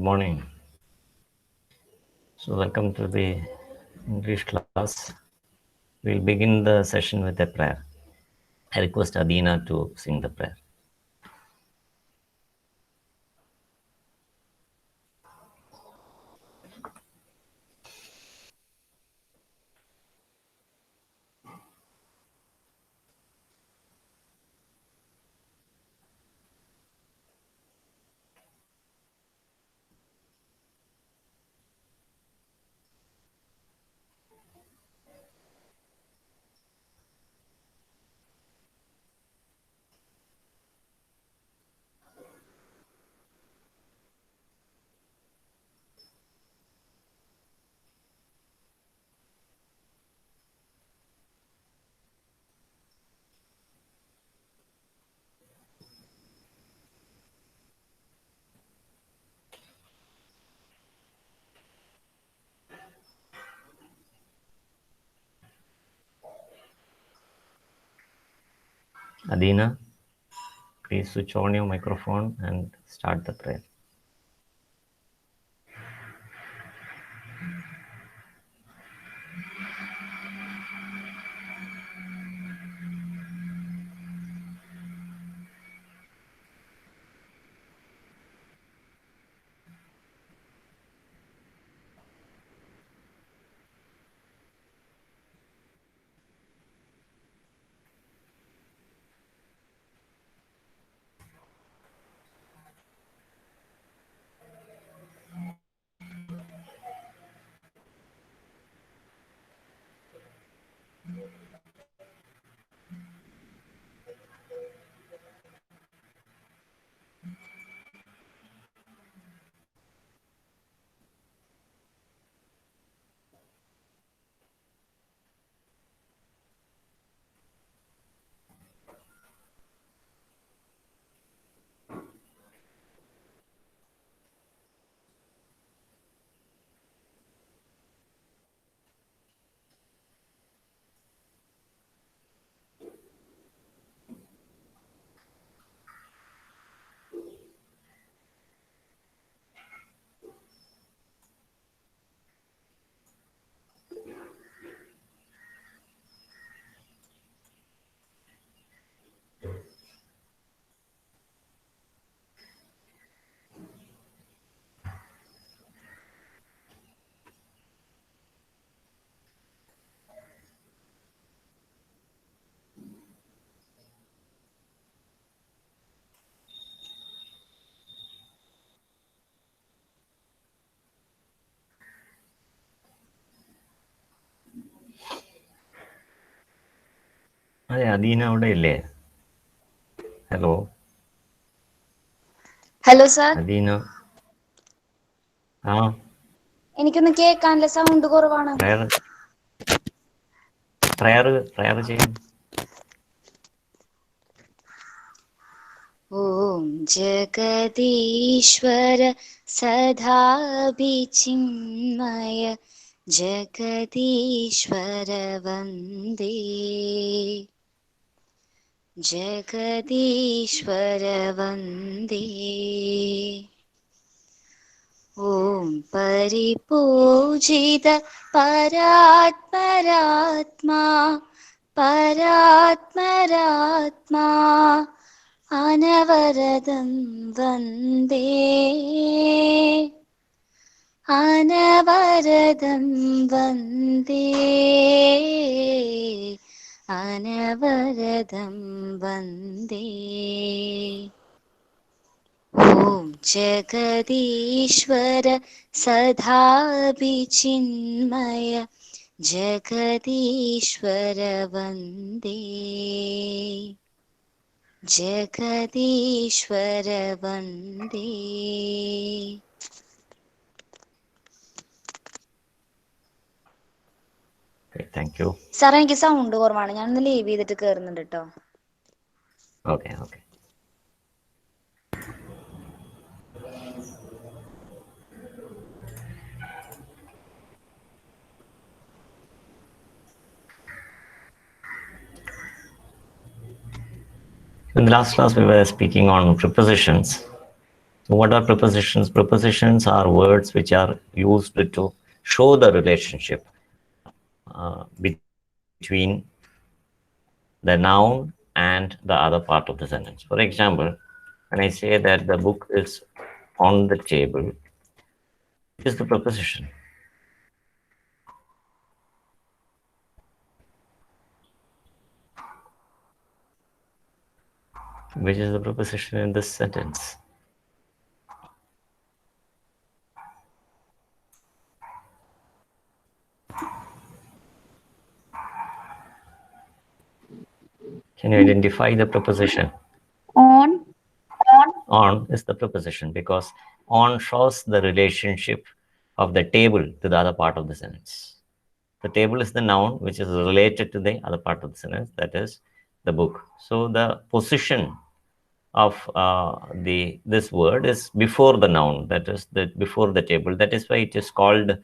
morning. So welcome to the English class. We'll begin the session with a prayer. I request Adina to sing the prayer. Adina, please switch on your microphone and start the prayer. അതെ അദീന അവിടെ ഇല്ലേ? Hello hello sir, അദീന. ആ എനിക്കൊന്നും കേൾക്കാനില്ല, sound കുറവാണ്. Prayer ചെയ്യും. ഓം ജഗദീശ്വര സദാഭിചിന്മയ ജഗദീശ്വര വന്ദേ, ജഗദീശ്വര വന്ദേ. ഓം പരിപൂജിത പരാത്പരാത്മാ പരാത്മരാത്മാ അനവരതം വന്ദേ, അനവരതം വന്ദേ, അനവരതം വന്ദേ. ഓം ജഗദീശ്വര സദാഭിചിന്മയ ജഗദീശ്വര വന്ദേ, ജഗദീശ്വര വന്ദേ. താങ്ക് യു സാർ, എനിക്ക് സൗണ്ട് കുറവാണ്, ഞാനൊന്ന് ലീവ് ചെയ്തിട്ട് കേറുന്നുണ്ട് കേട്ടോ. Okay. In the last class, we were speaking on prepositions. So what are prepositions? Prepositions are words which are used to show the relationship between the noun and the other part of the sentence. For example, when I say that the book is on the table, it is the preposition. Which is the preposition in this sentence? Can you identify the preposition? On. On is the preposition because on shows the relationship of the table to the other part of the sentence. The table is the noun which is related to the other part of the sentence, that is the book. So the position of this word is before the noun, that is before the table. That is why it is called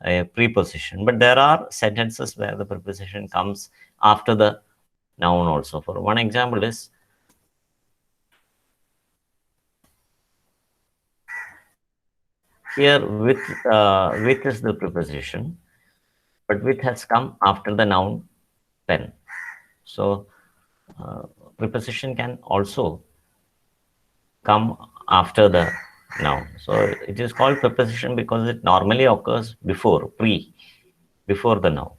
a preposition. But there are sentences where the preposition comes after the noun also. For one example is, here with is the preposition, but with has come after the noun pen. So preposition can also come after the noun. So it is called preposition because it normally occurs before the noun.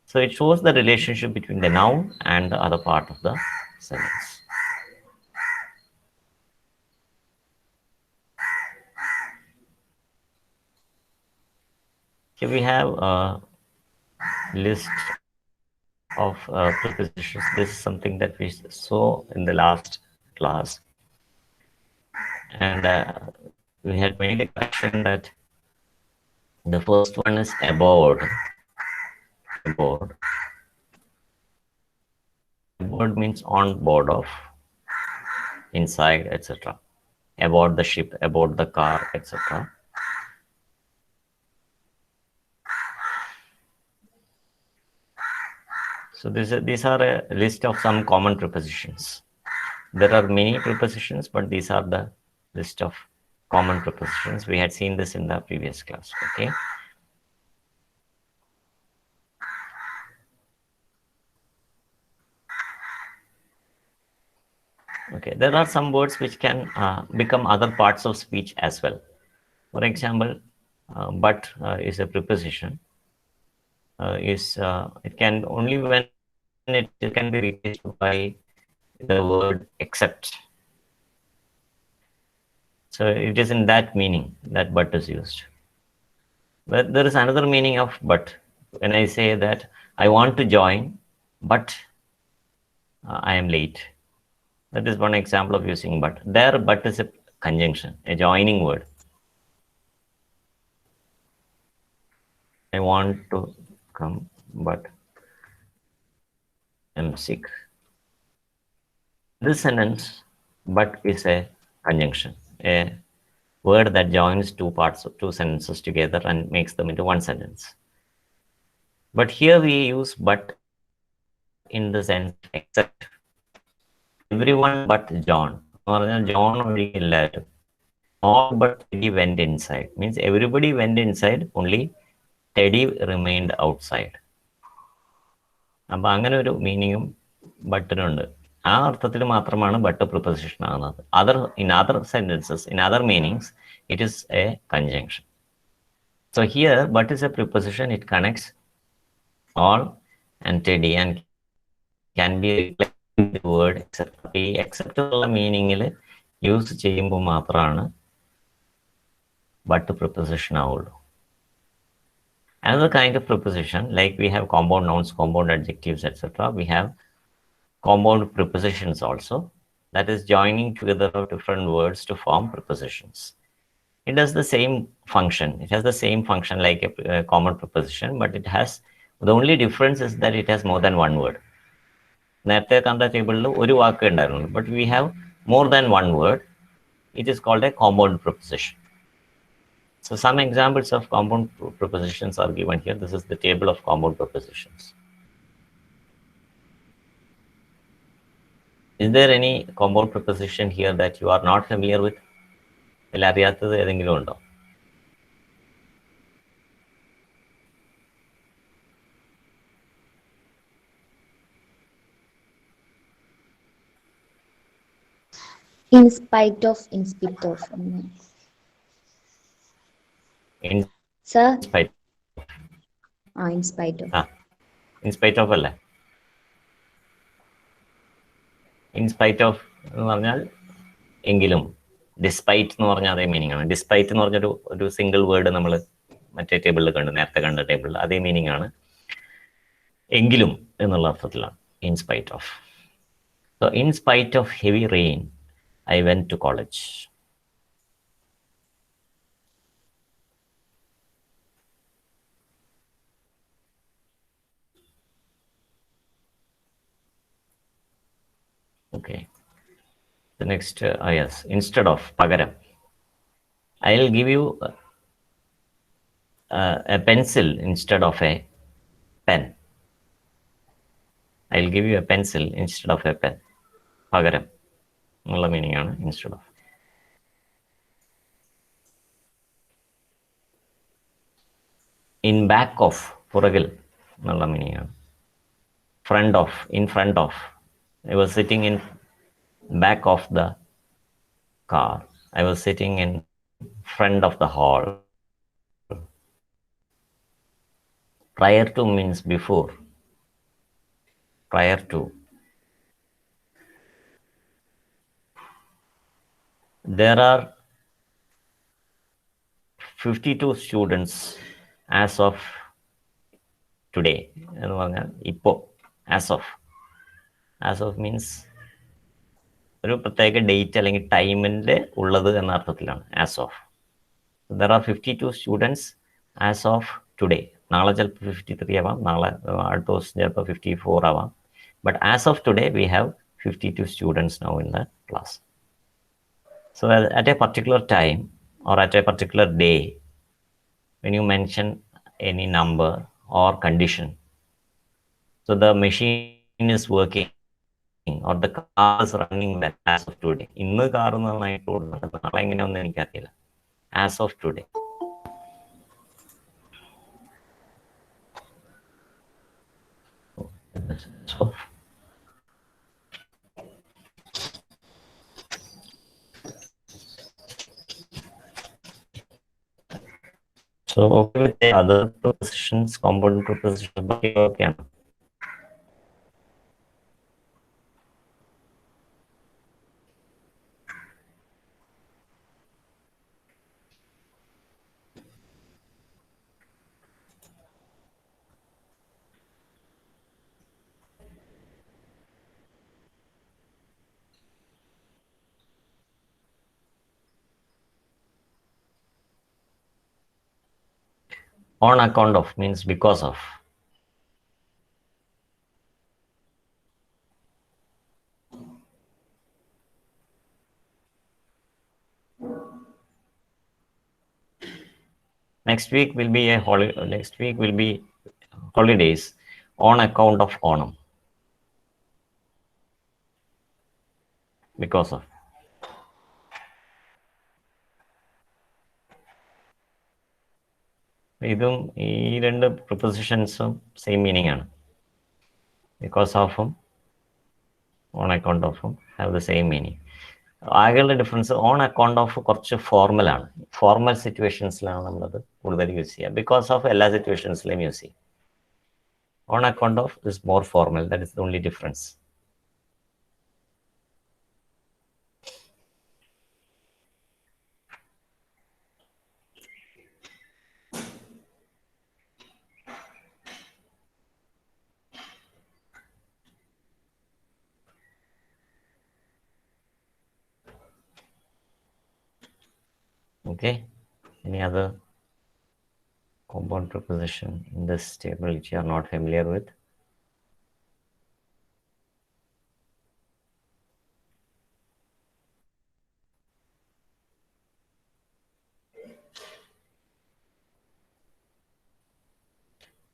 So it shows the relationship between the noun and the other part of the sentence. Here we have a list of prepositions. This is something that we saw in the last class. And we had made a correction that the first one is aboard. Aboard. Aboard means on board of, inside, etc. Aboard the ship, aboard the car, etc. So these are a list of some common prepositions. There are many prepositions, but these are the list of common prepositions. We had seen this in the previous class. Okay. Okay, there are some words which can become other parts of speech as well. For example, but is a preposition. It can only when it can be replaced by the word except. So it is in that meaning that but is used. But there is another meaning of but. When I say that I want to join, but I am late. That is one example of using but. There, but is a conjunction, a joining word. I want to come, but I'm sick. This sentence, but is a conjunction, a word that joins two parts of two sentences together and makes them into one sentence. But here we use but in the sense of except. Everyone but John. John only എല്ലാവരും. All but Teddy went inside. Means everybody went inside, only Teddy remained outside. അപ്പം അങ്ങനെ ഒരു മീനിങ്ങും ബട്ടിനുണ്ട്. ആ അർത്ഥത്തിൽ മാത്രമാണ് but preposition ആകുന്നത്. In other sentences, in other meanings, it is a conjunction. So here, but is a preposition. It connects all and Teddy and can be replaced with the word except. ഈ except എന്നുള്ള മീനിങ്ങിൽ use ചെയ്യുമ്പോൾ മാത്രമാണ് but preposition ആവുള്ളൂ. Another kind of preposition, like we have compound nouns, compound adjectives, etc. We have compound prepositions also. That is joining together of different words to form prepositions. It does the same function. It has the same function like a common preposition, but it has, the only difference is that it has more than one word. നേരത്തെ കണ്ട ടേബിളിൽ ഒരു വാക്ക് ഉണ്ടായിരുന്നു, but we have more than one word. It is called a compound preposition. So some examples of compound prepositions are given here. This is the table of compound prepositions. Is there any compound preposition here that you are not familiar with? അറിയാത്തത് ഏതെങ്കിലും ഉണ്ടോ? In spite of, in spite of. In Sir? spite of. In spite of. In spite of അല്ലേ? In spite of എന്ന് പറഞ്ഞാൽ എങ്കിലും. Despite എന്ന് പറഞ്ഞാൽ അതേ മീനിങ് ആണ്. ഡിസ്പൈറ്റ് എന്ന് പറഞ്ഞൊരു സിംഗിൾ വേർഡ് നമ്മൾ മറ്റേ ടേബിളിൽ കണ്ടു, നേരത്തെ കണ്ട ടേബിളിൽ അതേ മീനിങ് ആണ്. എങ്കിലും എന്നുള്ള അർത്ഥത്തിലാണ് in spite of. So in spite of heavy rain, I went to college. Okay. The next, yes, instead of, pagaram. I'll give you a pencil instead of a pen. I'll give you a pencil instead of a pen. Pagaram. എന്നുള്ള meaning ആണ് instead of. In back of, പുറകിൽ എന്നുള്ള meaning ആണ്. Front of, in front of. I was sitting in back of the car. I was sitting in front of the hall. Prior to means before. Prior to. There are 52 students as of today. എന്ന് പറഞ്ഞാൽ ഇപ്പോൾ. As of means ഒരു പ്രത്യേക date അല്ലെങ്കിൽ ടൈമിൽ ഉള്ളത് എന്ന അർത്ഥത്തിലാണ് as of. There are 52 students as of today. നാളെ ചിലപ്പോൾ 53 ആവാം, നാളെ അടുത്ത ദിവസം ചിലപ്പോൾ 54 ആവാം. But as of today, we have 52 students now in the class. So at a particular time or at a particular day, when you mention any number or condition, so the machine is working or the car is running well as of today. ഇന്ന് car നന്നായിട്ട് ഓടുന്നുണ്ട്, നാളെ എങ്ങനെയൊന്നും എനിക്കറിയില്ല. As of today. So okay with the other prepositions, compound prepositions, okay. On account of means because of. Next week will be a holiday. Next week will be holidays on account of Onam. Because of. ഇതും ഈ രണ്ട് പ്രിപ്പോസിഷൻസും same meaning ആണ്. Because ഓഫും on account ഓഫും have the same meaning. ആകെയുള്ള difference on account of കുറച്ച് ഫോർമലാണ്. ഫോർമൽ സിറ്റുവേഷൻസിലാണ് നമ്മളത് കൂടുതൽ യൂസ് ചെയ്യുക. ബിക്കോസ് ഓഫ് എല്ലാ സിറ്റുവേഷൻസിലും യൂസ് ചെയ്യും. On account of is more formal. That is the only difference. Okay, any other compound preposition in this table which you are not familiar with?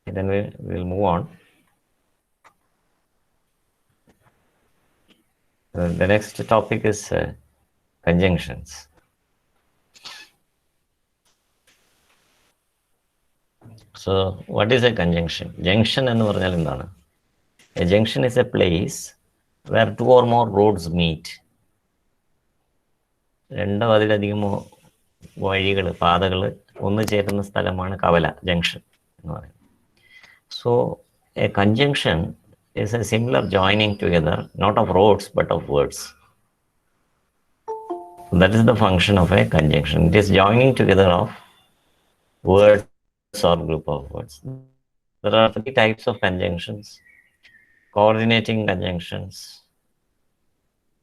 Okay, then we'll move on. The next topic is conjunctions. So, what is a conjunction? Junction എന്ന് പറഞ്ഞാൽ എന്താണ്? A junction is a place where two or more roads meet. രണ്ടോ അതിലധികമോ വഴികൾ, പാതകൾ ഒന്ന് ചേരുന്ന സ്ഥലമാണ് കവല, ജംഗ്ഷൻ എന്ന് പറയുന്നത്. So, a conjunction is a similar joining together, not of roads but of words. That is the function of a conjunction. It is joining together of words or group of words. There are three types of conjunctions: coordinating conjunctions,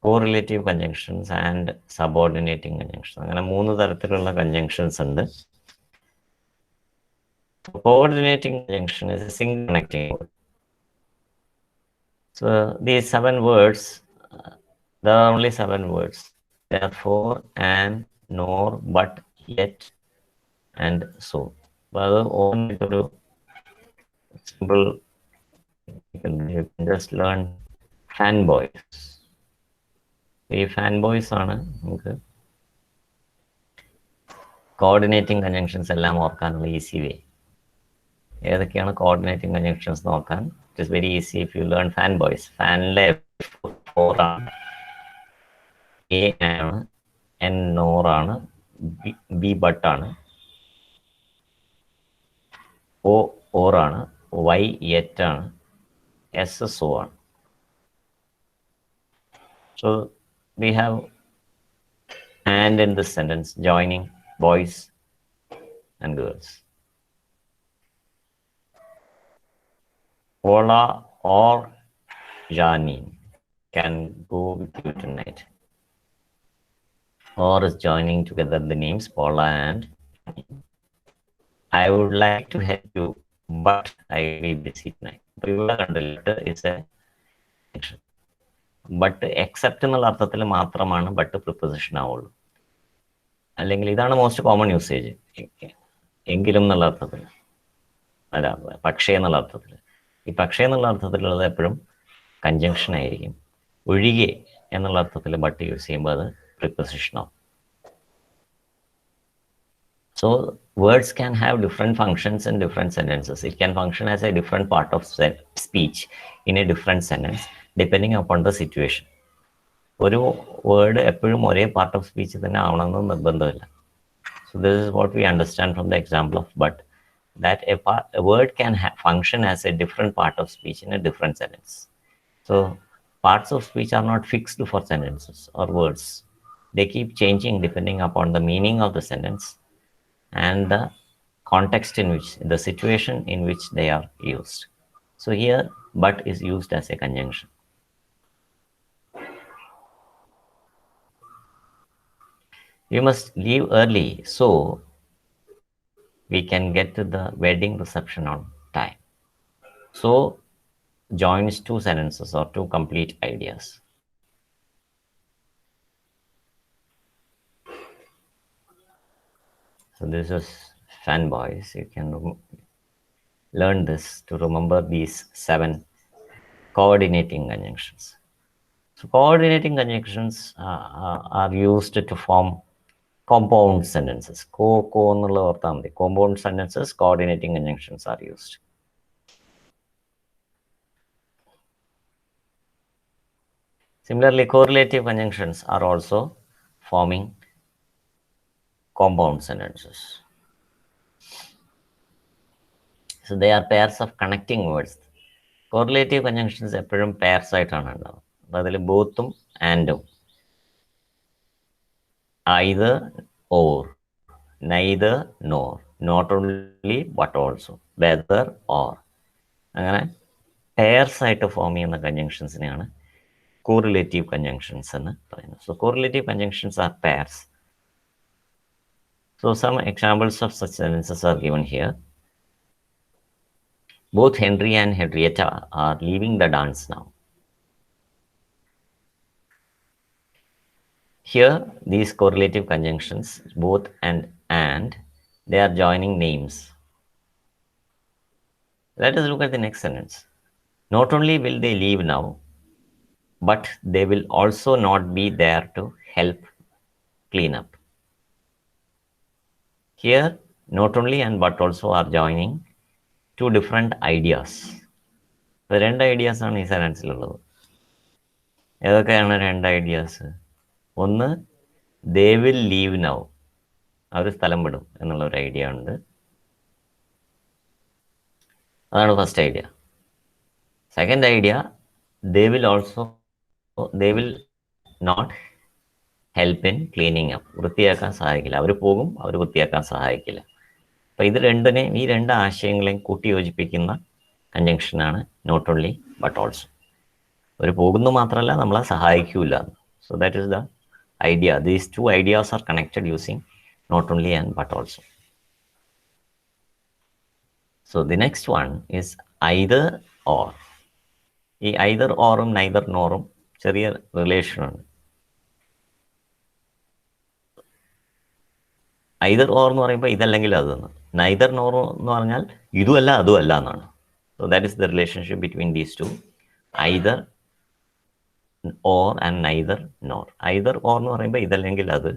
correlative conjunctions, and subordinating conjunctions. അങ്ങനെ മൂന്ന് തരത്തിലുള്ള conjunctions ഉണ്ട്. Coordinating conjunction is a single connecting word. So these 7 words, there are only 7 words. Therefore, and, nor, but, yet, and so. അപ്പോൾ അത് ഓർമ്മയ്ക്കൊരു simple, you can just learn fanboys. ഈ fanboys ആണ് നമുക്ക് coordinating conjunctions എല്ലാം ഓർക്കാനുള്ള easy way. ഏതൊക്കെയാണ് coordinating conjunctions നോക്കാൻ? It is very easy if you learn fanboys. ഫാനിലെ for ആണ്, എ ആണ്, എൻ നോറാണ്, ബി ബട്ടാണ്, ഒ ഓറാണ്, വൈ യെറ്റാണ്, എസ് സോ ആണ്. So we have and in this sentence joining boys and girls. Ola or Janine can go with you tonight. Or is joining together the names Paula and Janine. I would like to help you, but I will be busy tonight. Letter is a action. But except എന്നുള്ള അർത്ഥത്തിൽ മാത്രമാണ് but preposition ആവുള്ളൂ. അല്ലെങ്കിൽ ഇതാണ് most common usage. എങ്കിലും എന്നുള്ള അർത്ഥത്തിൽ, അല്ല പക്ഷേ എന്നുള്ള അർത്ഥത്തിൽ. ഈ പക്ഷേ എന്നുള്ള അർത്ഥത്തിലുള്ളത് എപ്പോഴും കൺജങ്ഷൻ ആയിരിക്കും. ഒഴികെ എന്നുള്ള അർത്ഥത്തിൽ ബട്ട് യൂസ് ചെയ്യുമ്പോൾ അത് പ്രിപ്പോസിഷൻ ആവും. So words can have different functions in different sentences. It can function as a different part of speech in a different sentence depending upon the situation. ഒരു വേർഡ് എപ്പോഴും ഒരേ പാർട്ട് ഓഫ് സ്പീച്ച് തന്നെ ആവണമെന്ന് നിർബന്ധമില്ല. So this is what we understand from the example of but, that a word can function as a different part of speech in a different sentence. So parts of speech are not fixed for sentences or words. They keep changing depending upon the meaning of the sentence and the context in which, the situation in which they are used. So here but is used as a conjunction. We must leave early so we can get to the wedding reception on time. So joins two sentences or two complete ideas. So this is fanboys. You can learn this to remember these 7 coordinating conjunctions. So coordinating conjunctions are used to form compound sentences. എന്നുള്ള ഓർത്താൽ മതി. Compound sentences, coordinating conjunctions are used. Similarly, correlative conjunctions are also forming compound sentences. So they are pairs of connecting words. Correlative conjunctions എപ്പോഴും pairs ആയിട്ടാണ് ഉണ്ടാവുക. അതിൽ ബോത്തും ആൻഡും, either or, neither nor, not only but also, whether or, അങ്ങനെ pairs ആയിട്ട് form ചെയ്യുന്ന കൺജങ്ഷൻസിനെയാണ് correlative conjunctions എന്ന് പറയുന്നത്. So correlative conjunctions are pairs. So some examples of such sentences are given here. Both Henry and Henrietta are leaving the dance now. Here, these correlative conjunctions, both and, they are joining names. Let us look at the next sentence. Not only will they leave now, but they will also not be there to help clean up. Here, not only and but also are joining two different ideas. The രണ്ട് ideas ആണ് ഈ സെൻറ്റൻസിലുള്ളത്. ഏതൊക്കെയാണ് രണ്ട് ideas? ഒന്ന്, they will leave now, അവർ സ്ഥലം വിടും എന്നുള്ള ഒരു ഐഡിയ ഉണ്ട്. അതാണ് first idea. Second idea, they will not help in cleaning up, വൃത്തിയാക്കാൻ സഹായിക്കില്ല. അവർ പോകും, അവർ വൃത്തിയാക്കാൻ സഹായിക്കില്ല. അപ്പം ഇത് രണ്ടിനെയും, ഈ രണ്ട് ആശയങ്ങളെയും കൂട്ടി യോജിപ്പിക്കുന്ന കൺജങ്ഷനാണ് നോട്ട് ഓൺലി ബട്ട് ഓൾസോ. അവർ പോകുന്നു മാത്രമല്ല, നമ്മളെ സഹായിക്കൂല. So that is the idea. These two ideas are connected using not only and but also. So the next one is either or. ഈ either ഓറും neither നോറും ചെറിയ റിലേഷൻ ഉണ്ട്. either or എന്ന് പറയുമ്പോൾ ഇതല്ലെങ്കിൽ അതെന്ന്, neither nor എന്ന് പറഞ്ഞാൽ ഇതുമല്ല അതുമല്ല എന്നാണ്. So that is the relationship between these two, either or and neither nor. Either or എന്ന് പറയുമ്പോൾ ഇതല്ലെങ്കിൽ അത്.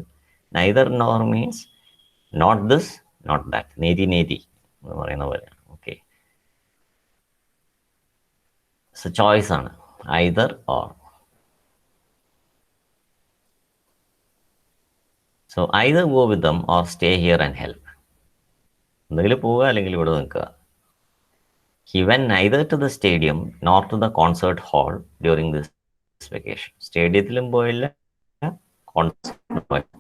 neither nor means not this, not that. നേതി നേതി എന്ന് പറയുന്ന പോലെ. ഓക്കെ, സോ ചോയ്സ് ആണ് either or. So either go with them or stay here and help. എന്തെങ്കിലും പോവുക അല്ലെങ്കിൽ ഇവിടെ നിൽക്കുക. He went neither to the stadium nor to the concert hall during this vacation. സ്റ്റേഡിയത്തിലും പോയില്ല, കോൺസേർട്ടിലും പോയില്ല,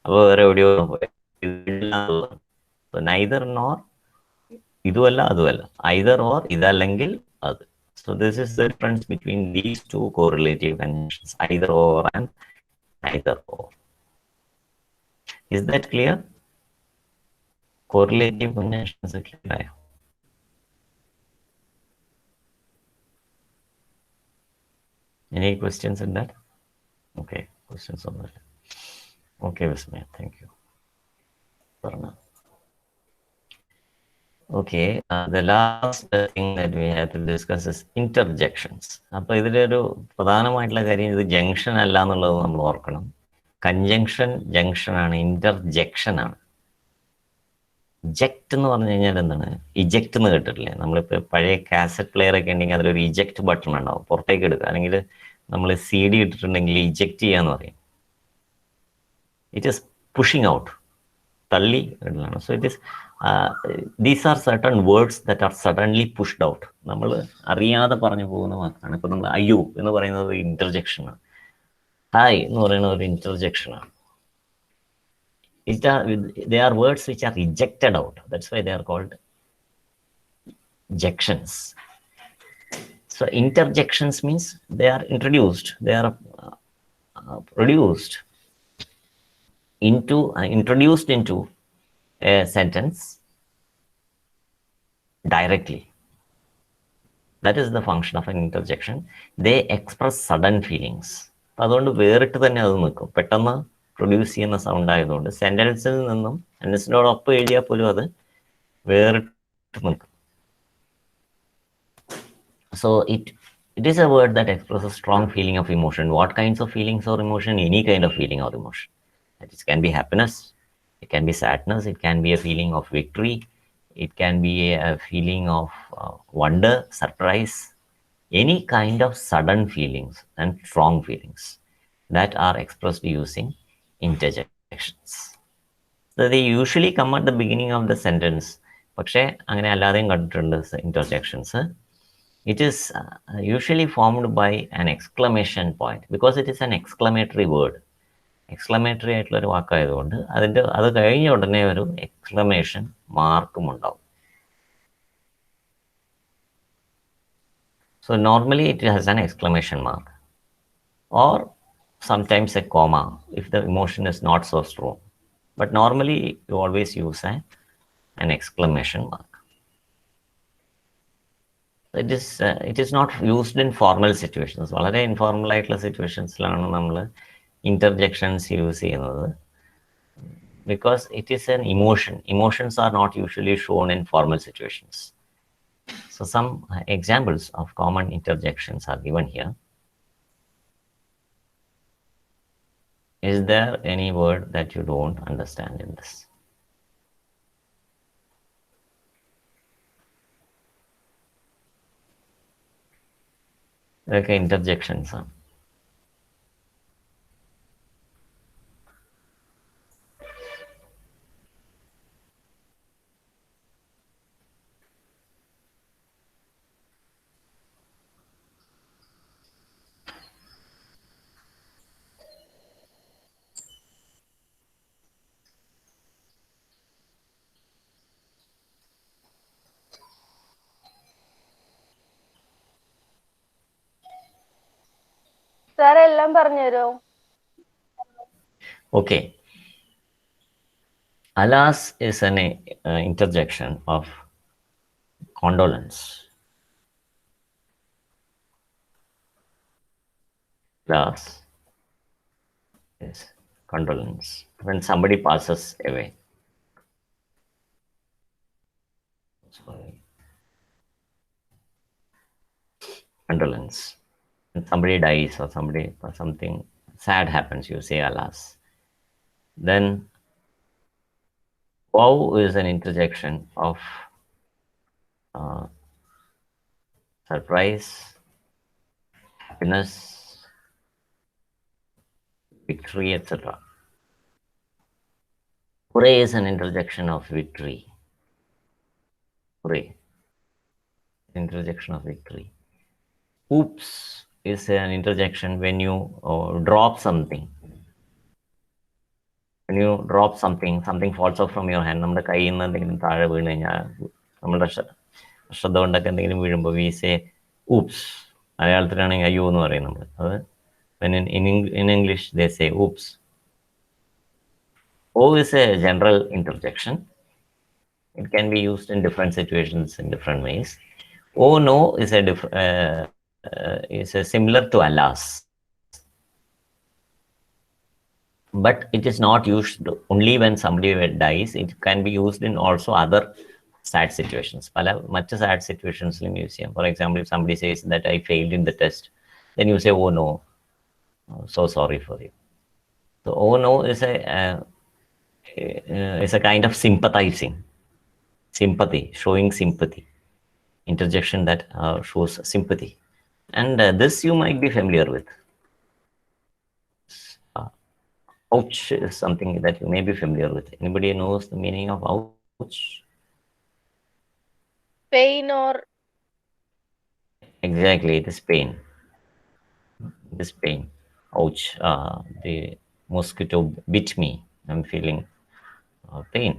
അപ്പോൾ വേറെ എവിടെയോ പോയി. നൈദർ നോർ, ഇതുമല്ല അതുമല്ല. either or, ഇതല്ലെങ്കിൽ അത്. So this is the difference between these two correlative conjunctions, either or and neither or. Is that clear? Correlative conjunctions are clear. Any questions in that? Okay, questions on that. Okay, Vismaya, thank you. Parna. Okay, the last thing that we have to discuss is interjections. അപ്പോൾ ഇതിലൊരു പ്രധാനമായിട്ടുള്ള കാര്യം, ഇത് junction അല്ല എന്നുള്ളത് നമ്മൾ ഓർക്കണം. Conjunction junction ആണ്, ഇന്റർജെക്ഷൻ ആണ്. ജെക്ട് എന്ന് പറഞ്ഞു കഴിഞ്ഞാൽ എന്താണ്? ഇജക്റ്റ് എന്ന് കേട്ടിട്ടില്ലേ? നമ്മളിപ്പോൾ പഴയ കാസറ്റ് പ്ലെയർ ഒക്കെ ഉണ്ടെങ്കിൽ അതിലൊരു ഇജക്റ്റ് ബട്ടൺ ഉണ്ടാവും, പുറത്തേക്ക് എടുക്കുക. അല്ലെങ്കിൽ നമ്മൾ CD ഇട്ടിട്ടുണ്ടെങ്കിൽ ഇജക്റ്റ് ചെയ്യാന്ന് പറയും. ഇറ്റ് ഈസ് പുഷിങ് ഔട്ട്, തള്ളി ഇടലാണ്. So it is these are certain words that are suddenly pushed out. നമ്മൾ അറിയാതെ പറഞ്ഞു പോകുന്ന വാക്കാണ്. ഇപ്പം നമ്മൾ അയ്യോ എന്ന് പറയുന്നത് ഒരു ഇന്റർജെക്ഷനാണ്. ഹായ് എന്ന് പറയുന്നത് ഒരു ഇന്റർജെക്ഷനാണ്. They are words which are ejected out. That's why they are called jections. So interjections means they are introduced, they are introduced into a sentence directly. That is the function of an interjection. They express sudden feelings. അതുകൊണ്ട് വേറിട്ട് തന്നെ അത് നിൽക്കും. പെട്ടെന്ന് produce ചെയ്യുന്ന sound ആയതുകൊണ്ട് സെന്റൻസിൽ നിന്നും സെന്റൻസിനോടൊപ്പം എഴുതിയാൽ പോലും അത് വേറിട്ട് നിൽക്കും. So it is a word that expresses strong feeling of emotion. What kinds of feelings or emotion? Any kind of feeling or emotion. It can be happiness, it can be sadness, it can be a feeling of victory, it can be a feeling of wonder, surprise, any kind of sudden feelings and strong feelings that are expressed using interjections. So they usually come at the beginning of the sentence. പക്ഷേ അങ്ങനെ അല്ലാതെയും കണ്ടിട്ടുണ്ട് interjections. It is usually formed by an exclamation point because it is an exclamatory word. Exclamatory ആയിട്ടുള്ള ഒരു വാക്കായതുകൊണ്ട് അത് കഴിഞ്ഞ ഉടനെ ഒരു എക്സ്ക്ലമേഷൻ മാർക്കും ഉണ്ടാവും. So normally it has an exclamation mark or sometimes a comma if the emotion is not so strong. But normally you always use an exclamation mark. It is not used in formal situations. വളരെ informal ആയിട്ടുള്ള സിറ്റുവേഷൻസിലാണ് നമ്മൾ interjections use ചെയ്യുന്നത്. Because it is an emotion. Emotions are not usually shown in formal situations. So some examples of common interjections are given here. Is there any word that you don't understand in this? Okay, interjections. സാറേ എല്ലാം പറഞ്ഞുതരോ? Okay. Alas is an interjection of condolence. Alas is condolence when somebody passes away. Sorry. Condolence. When somebody dies or something sad happens, you say alas. Then wow is an interjection of surprise, happiness, victory, etc. Hooray is an interjection of victory. Hooray. Interjection of victory. Oops is an interjection when you drop something. When you drop something, something falls off from your hand. നമ്മുടെ കയ്യിൽ നിന്ന് എന്തെങ്കിലും താഴെ വീണ് കഴിഞ്ഞാൽ നമ്മുടെ ശ്രദ്ധ കൊണ്ടൊക്കെ എന്തെങ്കിലും വീഴുമ്പോൾ വി സേ ഊപ്സ്. മലയാളത്തിലാണെങ്കിൽ അയ്യോ എന്ന് പറയും നമ്മൾ. അത് when in English they say oops. O is a general interjection. It can be used in different situations in different ways. Oh no is a similar to alas, but it is not used only when somebody dies. It can be used in also other sad situations. Much sad situations in museum. For example, if somebody says that I failed in the test, then you say, oh no, so sorry for you. So oh no is a kind of sympathizing, sympathy, showing sympathy, interjection that shows sympathy. And this you might be familiar with. Ouch is something that you may be familiar with. Anybody knows the meaning of ouch? Pain or... Exactly, it is pain. It is pain. Ouch. The mosquito bit me. I'm feeling pain.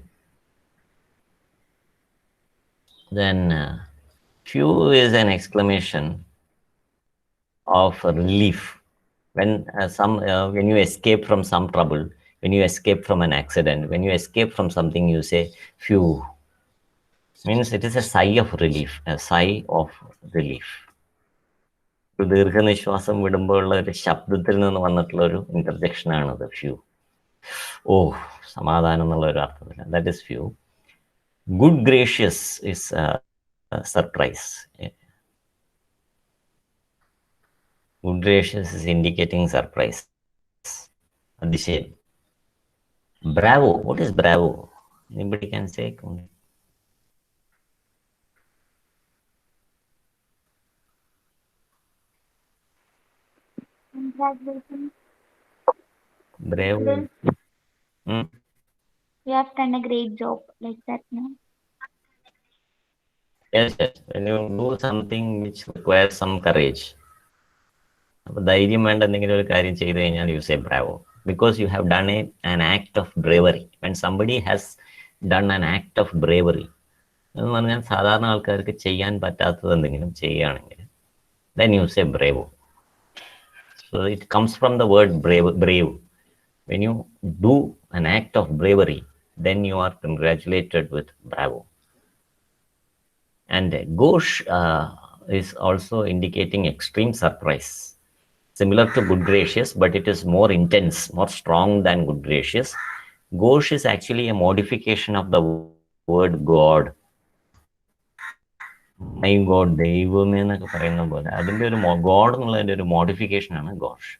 Then few is an exclamation of relief. When you escape from some trouble, when you escape from an accident, when you escape from something, you say phew. Means it is a sigh of relief, a sigh of relief. ഒരു ദീർഘനിശ്വാസം വിടുമ്പോഴുള്ള ഒരു ശബ്ദത്തിൽ നിന്ന് വന്നിട്ടുള്ള ഒരു interjection ആണത് few. ഓ, സമാധാനം എന്നുള്ള ഒരു അർത്ഥത്തിൽ. That is few. Good gracious is surprise. Good gracious is indicating surprise. Adishay. Bravo. What is bravo? Anybody can say? Congratulations. Bravo. You have done a great job, like that, no? Yes, yes. When you do something which requires some courage, ധൈര്യം വേണ്ട എന്തെങ്കിലും ഒരു കാര്യം ചെയ്തു കഴിഞ്ഞാൽ you say Bravo, because you have done an act of bravery. When somebody has done an act of bravery, എന്ന് പറഞ്ഞാൽ സാധാരണ ആൾക്കാർക്ക് ചെയ്യാൻ പറ്റാത്തത് എന്തെങ്കിലും ചെയ്യുകയാണെങ്കിൽ then you say bravo. So it comes from the word brave. When you do an act of bravery, then you are congratulated with bravo. And gauche is also indicating extreme surprise, similar to good gracious, but it is more intense, more strong than good gracious. Gauche is actually a modification of the word God. My God, ദൈവമേ എന്നൊക്കെ പറയുന്ന പോലെ അതിൻ്റെ ഒരു God എന്നുള്ളതിൻ്റെ ഒരു modification ആണ് gosh.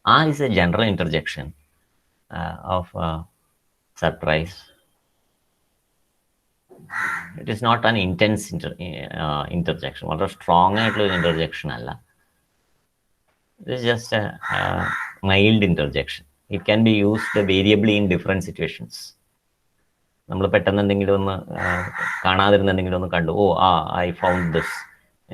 is a general interjection of surprise. It is not an intense interjection. വളരെ സ്ട്രോങ് ആയിട്ടുള്ള ഒരു interjection അല്ല. It is just a mild interjection. It can be used variably in different situations. നമ്മൾ പെട്ടെന്ന് എന്തെങ്കിലും ഒന്ന് കാണാതിരുന്ന എന്തെങ്കിലും ഒന്ന് കണ്ടു, ഐ ഫൗണ്ട് ദിസ്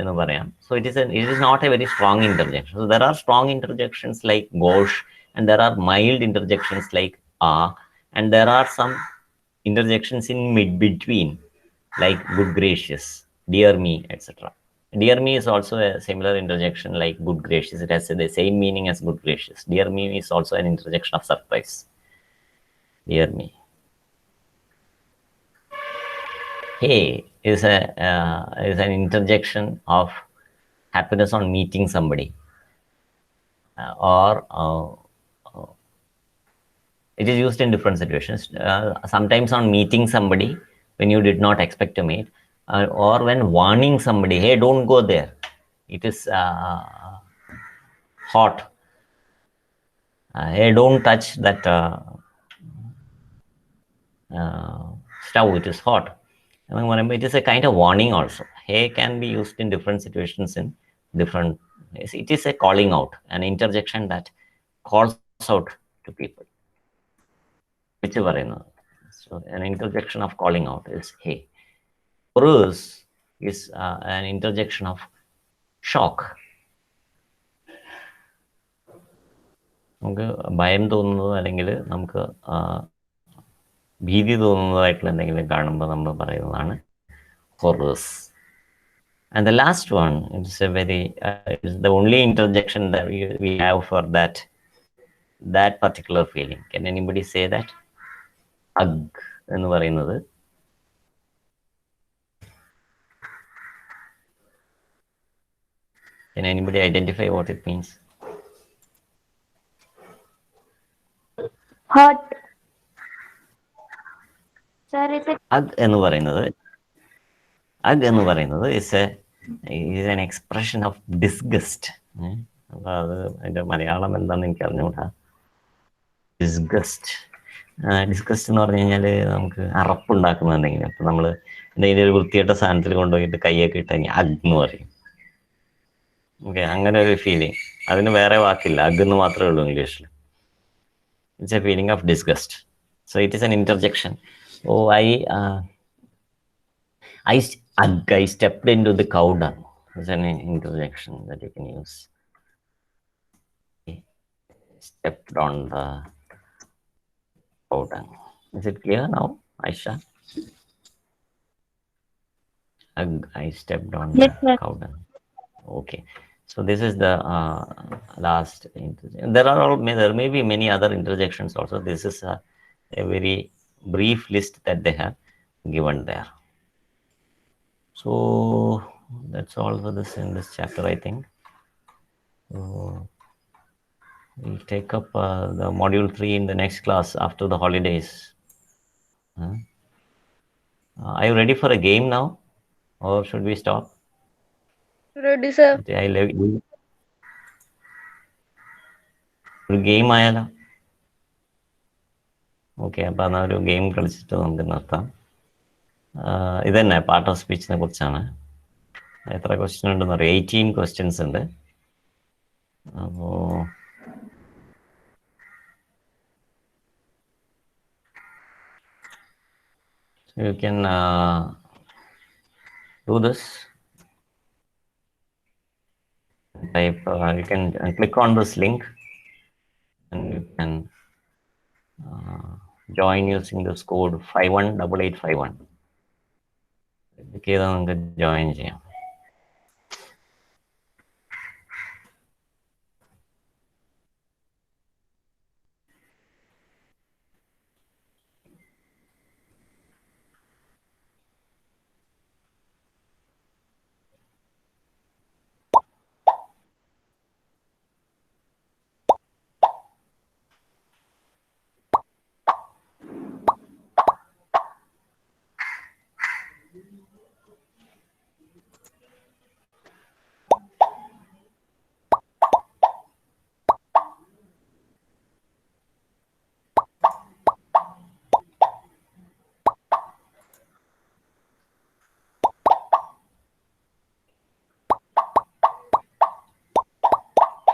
എന്ന് പറയാം. So it is not a very strong interjection. So there are strong interjections like gosh, and there are mild interjections like and there are some interjections in between, like good gracious, dear me, etc. Dear me is also a similar interjection like good gracious. It has the same meaning as good gracious. Dear me is also an interjection of surprise. Dear me. Hey is an interjection of happiness on meeting somebody, or it is used in different situations. Sometimes on meeting somebody when you did not expect to meet, or when warning somebody, hey, don't go there, it is hot, hey, don't touch that stove, it is hot. It is a kind of warning also. Hey can be used in different situations in different ways. It is a calling out, an interjection that calls out to people. So an interjection of calling out is hey. Chorus is an interjection of shock. നമുക്ക് ഭയം തോന്നുന്നത് അല്ലെങ്കിൽ നമുക്ക് ഭീതി തോന്നുന്നതായിട്ടുള്ള എന്തെങ്കിലും കാണുമ്പോൾ നമ്മൾ പറയുന്നതാണ് chorus. And the last one, it's a very it's the only interjection that we have for that particular feeling. Can anybody say that? Ugh എന്ന് പറയുന്നത് can anybody identify what it means? Hurt. Sir, is it? Ugh എന്ന് പറയുന്നത് is an expression of disgust. അപ്പോൾ അത് അതിൻ്റെ മലയാളം എന്താണെന്ന് എനിക്ക് അറിഞ്ഞുകൂടാ. ഡിസ്ഗസ്റ്റ് എന്ന് പറഞ്ഞു കഴിഞ്ഞാൽ നമുക്ക് അറപ്പുണ്ടാക്കുന്ന എന്തെങ്കിലും. അപ്പം നമ്മൾ എന്തെങ്കിലും ഒരു വൃത്തിയായിട്ട സാധനത്തിൽ കൊണ്ടുപോയിട്ട് കൈയൊക്കെ ഇട്ട് കഴിഞ്ഞാൽ അഗ് എന്ന് പറയും. ഓക്കെ, അങ്ങനെ ഒരു ഫീലിംഗ്. അതിന് വേറെ വാക്കില്ല, അഗ് എന്ന് മാത്രമേ ഉള്ളൂ ഇംഗ്ലീഷിൽ. It's A feeling of disgust. So it is N interjection. I stepped into the cow dung. It's an interjection that you can use. I stepped on the cow dung. Is it clear now, Aisha? I stepped on Yes, the sir. cow dung. Okay. So this is the last interjection. There may be many other interjections also. This is a very brief list that they have given there. So that's all for this in this chapter, I think. So we'll take up the module 3 in the next class after the holidays. Are you ready for a game now, or should we stop? Ready, sir. ഒരു game ആയാലോ? Okay, അപ്പം എന്നാൽ ഒരു game കളിച്ചിട്ട് നമുക്ക് നിർത്താം. ഇത് തന്നെ പാർട്ട് ഓഫ് സ്പീച്ചിനെ കുറിച്ചാണ്. എത്ര ക്വസ്റ്റ്യൻ ഉണ്ടെന്ന് അറിയാം? 18 questions ഉണ്ട്. അപ്പോൾ you can do this. Type you can click on this link and you can join using this code 518851. ചെയ്താൽ നമുക്ക് ജോയിൻ ചെയ്യാം.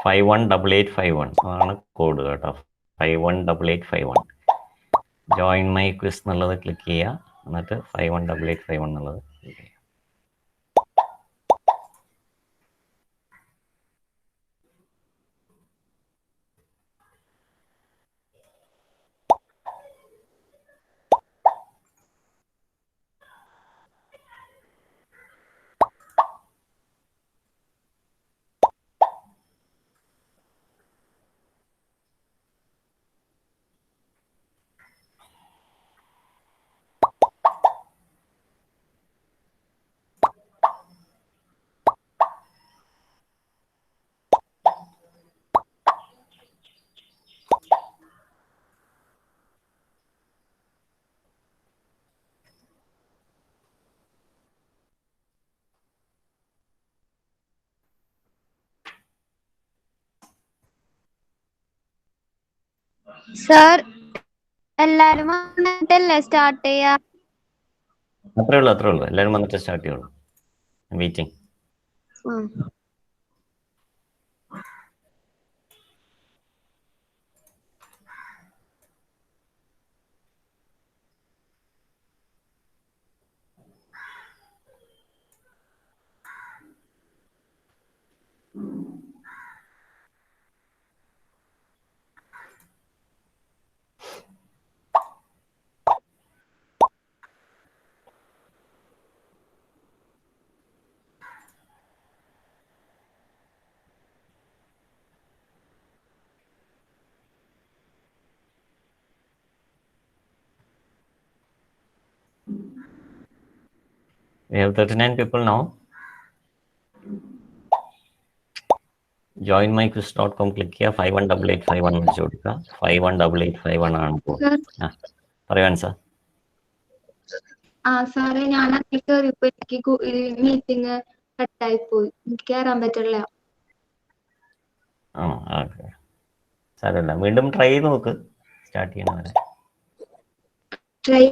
518851 അതാണ് കോഡ് കേട്ടോ. 518851. ജോയിൻ മൈ ക്വിസ് എന്നുള്ളത് ക്ലിക്ക് ചെയ്യുക. എന്നിട്ട് 518851 എന്നുള്ളത് ക്ലിക്ക് ചെയ്യുക. സർ എല്ലാരും വന്നിട്ടല്ലേ സ്റ്റാർട്ട് ചെയ്യാ? അത്രേ ഉള്ളൂ. എല്ലാവരും വന്നിട്ട് സ്റ്റാർട്ട് ചെയ്യുള്ളൂ. Waiting. We have 39 people now. joinmyquiz.com click ചെയ്യുക. 518851 വെച്ച് കൊടുക്കുക. 518851 ആണ് കോഡ്. പറയാൻ സാർ. സാറേ ഞാൻ അതിൽ കയറിയപ്പോ എനിക്ക് മീറ്റിംഗ് കട്ടായി പോയി. എനിക്ക് കയറാൻ പറ്റില്ല. ആണോ? ഓക്കെ, സാരമില്ല. വീണ്ടും ട്രൈ ചെയ്ത് നോക്ക് സ്റ്റാർട്ട് ചെയ്യണവരെ. Try.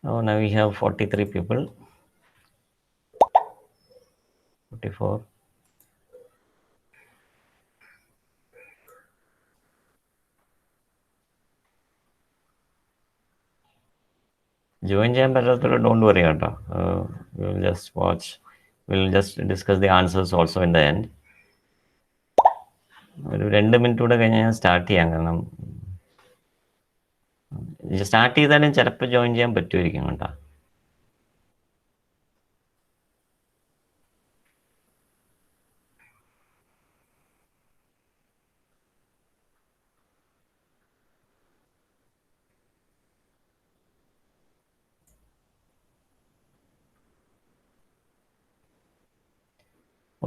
Oh, now we have 43 people. 44. Join ചെയ്യാൻ പറ്റാത്തവർ ഡോണ്ട് വറി കേട്ടോ. Will just watch, will just discuss the answers also in the end. ഒരു 2 മിനിറ്റ് കൂടെ കഴിഞ്ഞ് ഞാൻ സ്റ്റാർട്ട് ചെയ്യാം. കാരണം സ്റ്റാർട്ട് ചെയ്താലും ചിലപ്പോൾ ജോയിൻ ചെയ്യാൻ പറ്റുമായിരിക്കും കേട്ടോ.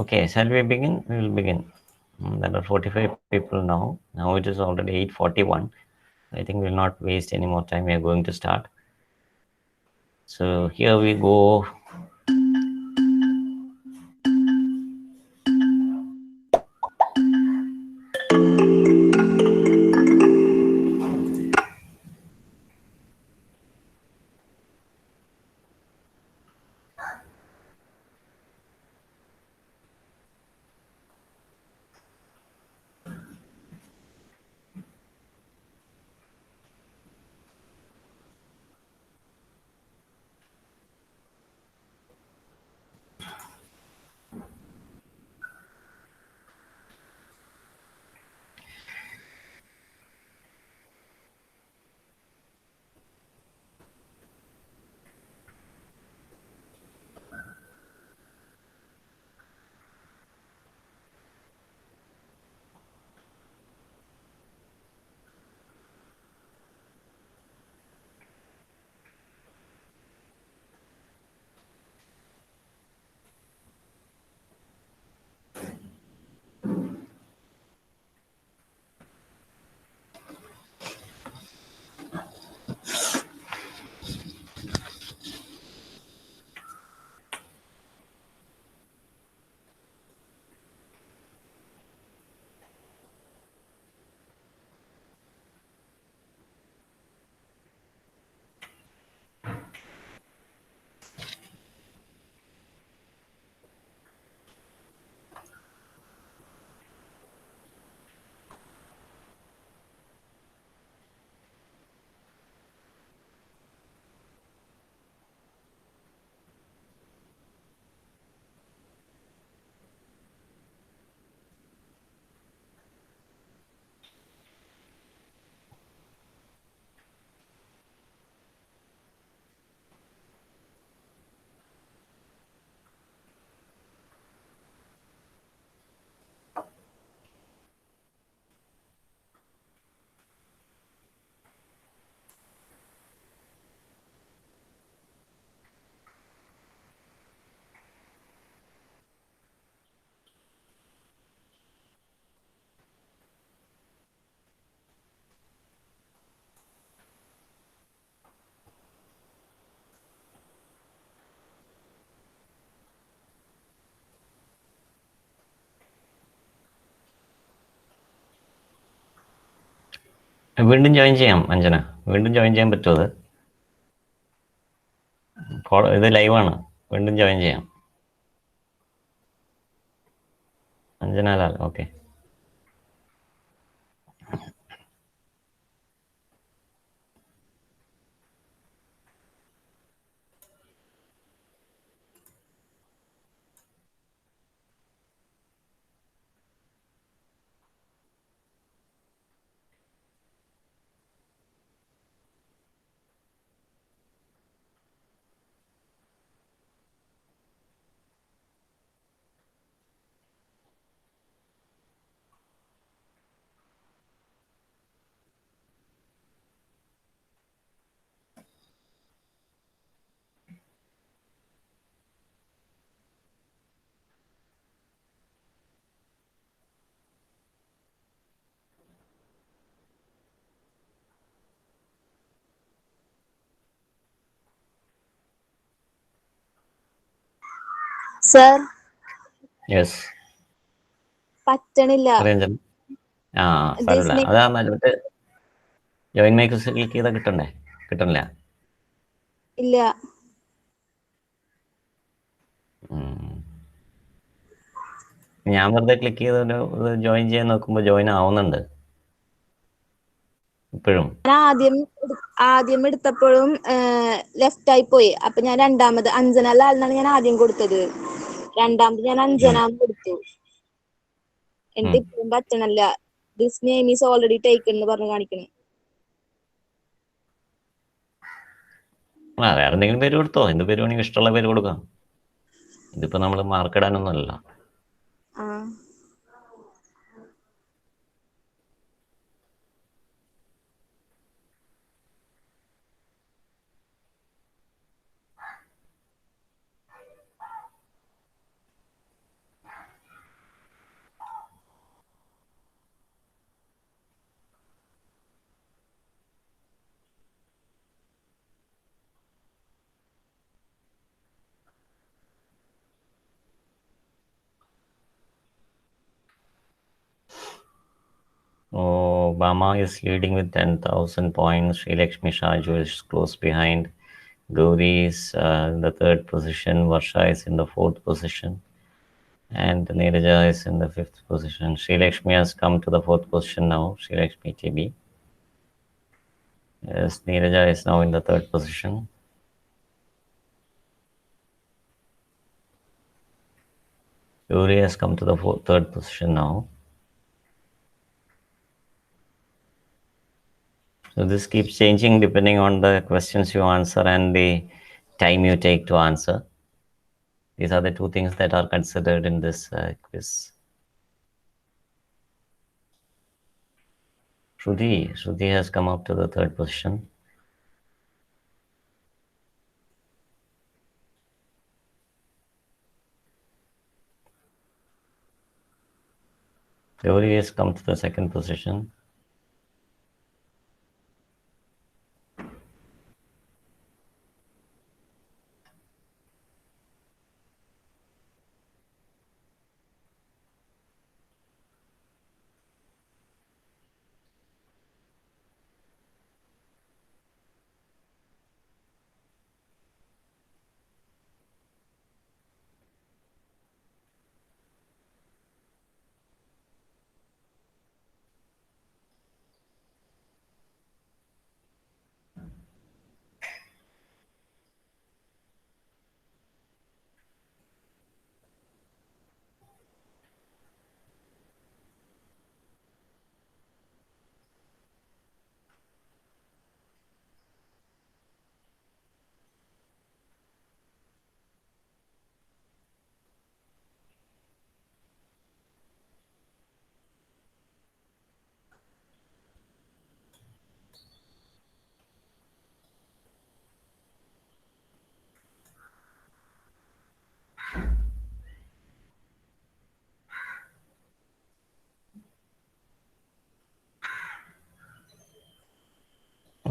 Okay, shall we begin? We will begin. There are 45 people now. Now it is already 8:41. I think we will not waste any more time. We are going to start. So here we go. വീണ്ടും join ചെയ്യാം അഞ്ജന, വീണ്ടും join ചെയ്യാൻ പറ്റുമോ? അത് ഇത് ലൈവാണ്, വീണ്ടും join ചെയ്യാം. Anjana Lal, okay. Sir yes, പറ്റണില്ല. അഞ്ജന. ആ സാരമില്ല, അതാ മറ്റേ ജോയിൻ മേക്കേഴ്സ് ക്ലിക്ക് ചെയ്താൽ കിട്ടണ്ടേ? കിട്ടണില്ല. ഇല്ല. ഞാൻ വെറുതെ ക്ലിക്ക് ചെയ്ത് ജോയിൻ ചെയ്യാൻ നോക്കുമ്പോൾ ജോയിൻ ആവുന്നുണ്ട് ഇപ്പോഴും. ഞാൻ ആദ്യം എടുത്തപ്പോഴും ലെഫ്റ്റ് ആയി പോയി. അപ്പൊ ഞാൻ രണ്ടാമത് അഞ്ജന ലാലിനാണ് ഞാൻ ആദ്യം കൊടുത്തത്. രണ്ടാമത് ഞാൻ അഞ്ജനാന്ന് കൊടുത്തു. എന്നിട്ട് ഇപ്പോഴും പറ്റണല്ല. This name is already taken എന്ന് പറഞ്ഞു കാണിക്കണേ. വേറെ എന്തെങ്കിലും പേര് കൊടുത്തോ? എന്ത് പേര് വേണമെങ്കിൽ ഇഷ്ടമുള്ള പേര് കൊടുക്കാം. ഇതിപ്പോ നമ്മൾ മാർക്ക് ഇടാനൊന്നുമല്ല. ആ Obama is leading with 10,000 points. Sri Lakshmi Shaju is close behind. Gauri is in the third position. Varsha is in the fourth position. And Neeraja is in the fifth position. Sri Lakshmi has come to the fourth position now. Sri Lakshmi TB. Yes, Neeraja is now in the third position. Gauri has come to the third position now. So this keeps changing depending on the questions you answer and the time you take to answer. These are the two things that are considered in this quiz. Shruti has come up to the third position. Gauri has come to the second position.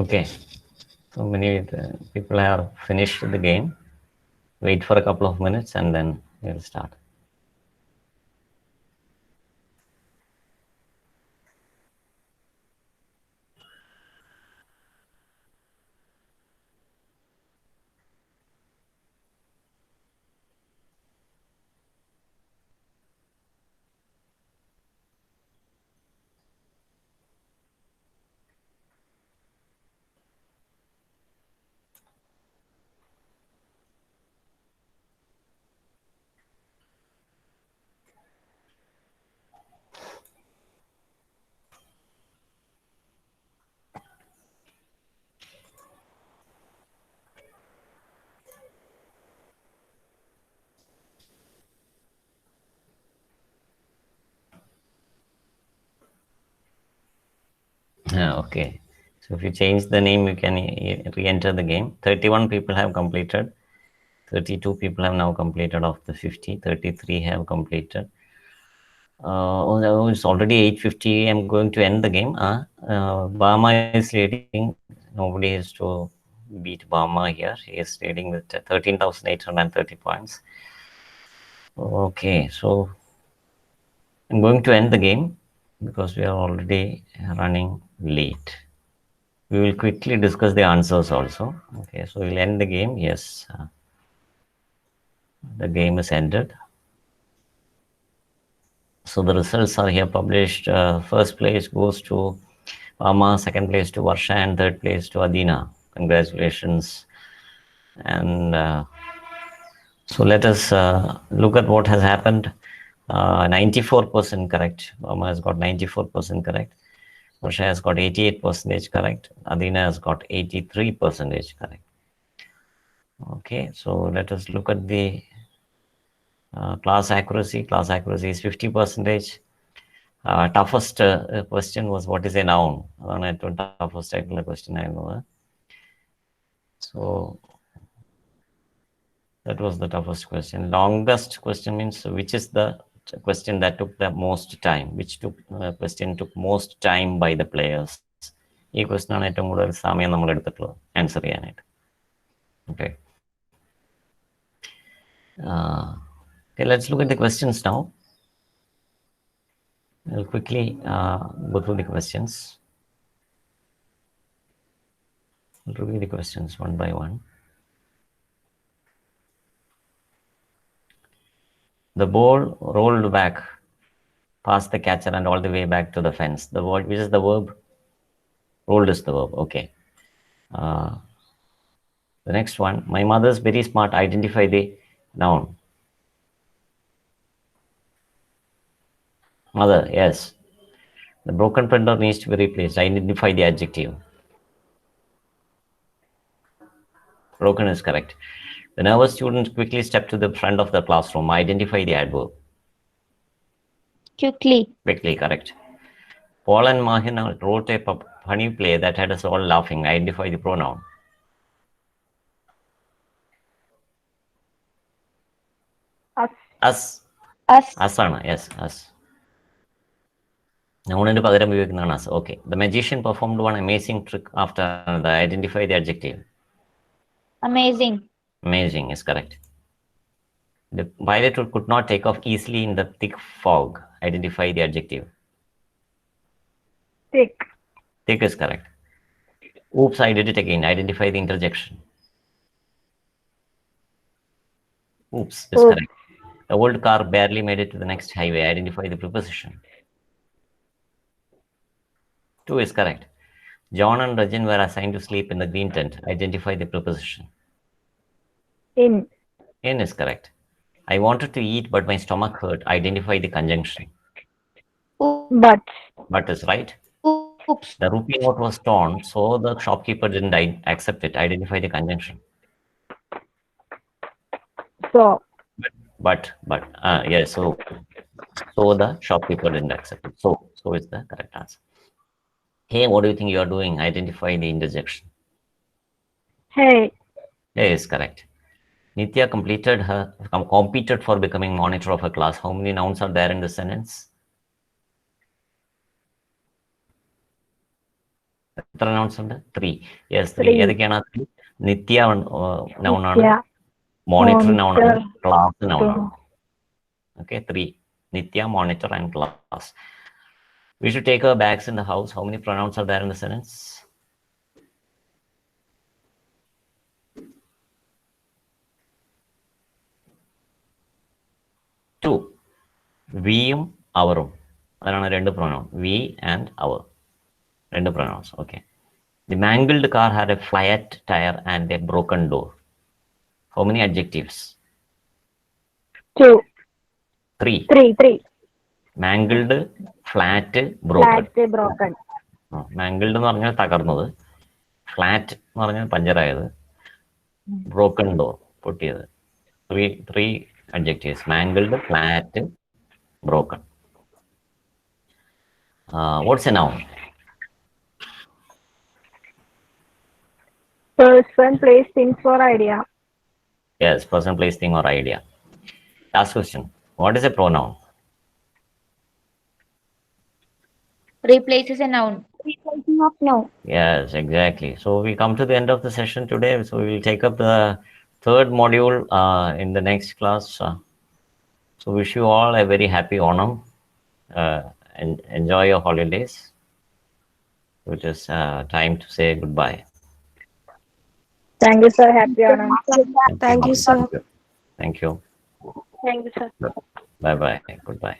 Okay, so many people have finished the game. Wait for a couple of minutes and then we'll start. Okay. So if you change the name, you can re-enter the game. 31 people have completed. 32 people have now completed of the 50. 33 have completed. It's already 8:50. I'm going to end the game. Bama is leading. Nobody has to beat Bama here. He is leading with 13,830 points. Okay, so I'm going to end the game because we are already running late. We will quickly discuss the answers also. Okay, so we'll end the game. Yes, the game is ended. So the results are here published. First place goes to Amma, second place to Varsha, and third place to Adina. Congratulations. And so let us look at what has happened. 94% correct. Amma has got 94% correct. Varsha has got 88% correct. Adina has got 83% correct. Okay, so let us look at the class accuracy. Class accuracy is 50%. Toughest question was what is a noun? Toughest question I know. So that was the toughest question. Longest question means which is the question that took the most time? Which question took most time by the players? ഈ question ആണ് ഏറ്റവും കൂടുതൽ സമയം നമ്മൾ എടുത്തിട്ടുള്ളത് answer ചെയ്യാനായിട്ട്. Okay. Okay, let's look at the questions now. I'll quickly go through the questions. I'll review the questions one by one. The ball rolled back past the catcher and all the way back to the fence. The word, which is the verb? Rolled is the verb. Okay. The next one, my mother's very smart. Identify the noun. Mother, yes. The broken printer needs to be replaced. Identify the adjective. Broken is correct. The nervous student quickly stepped to the front of the classroom. Identify the adverb. Quickly. Quickly, correct. Paul and Mahin wrote a funny play that had us all laughing. Identify the pronoun. Us. Us. Us. Us ആണ്. Yes, us. Noun പകരം ഉപയോഗിക്കുന്നതാണ് us. Okay. The magician performed one amazing trick after another. Identify the adjective. Amazing. Amazing is correct. The pilot could not take off easily in the thick fog. Identify the adjective. Thick. Thick is correct. Oops, I did it again. Identify the interjection. Oops is Oops. correct. The old car barely made it to the next highway. Identify the preposition. 2 is correct. John and Rajan were assigned to sleep in the green tent. Identify the preposition. In. In is correct. I wanted to eat, but my stomach hurt. Identify the conjunction. But. But is right. Oops. The rupee note was torn, so the shopkeeper didn't accept it. Identify the conjunction. So. But yes. So the shopkeeper didn't accept it. So is the correct answer. Hey, what do you think you are doing? Identify the interjection. Hey. Hey is correct. Nitya competed for becoming monitor of a class. How many nouns are there in the sentence? എത്ര nouns ഉണ്ട്? 3. Yes, 3. ഏതൊക്കെയാണ്? നിത്യ noun ആണ്, monitor noun ആണ്, class noun ആണ്. Okay, 3. Nitya, monitor and class. We should take our bags in the house. How many pronouns are there in the sentence? 2. വിയും അവറും, അതാണ് 2 pronoun. We and our. 2 pronouns. Okay. The mangled car had a flat tire and a broken door. How many adjectives? 2. 3. 3. Mangled, flat, broken. Flat, broken. Mangled എന്ന് പറഞ്ഞാൽ തകർന്നത്, flat എന്ന് പറഞ്ഞാൽ പഞ്ചറായത്, broken door പൊട്ടിയത്. 3 adjectives: mangled, flat, broken. What's a noun? Person, place, things for idea. Yes, person, place, thing, or idea. Last question. What is a pronoun? Replaces a noun. Replacing of no. Yes, exactly. So we come to the end of the session today. So we will take up the third module in the next class. So wish you all a very happy Onam and enjoy your holidays. It is time to say goodbye. Thank you, sir. Happy Onam. Thank you, sir. Thank you. Thank you, sir. Bye bye. Goodbye.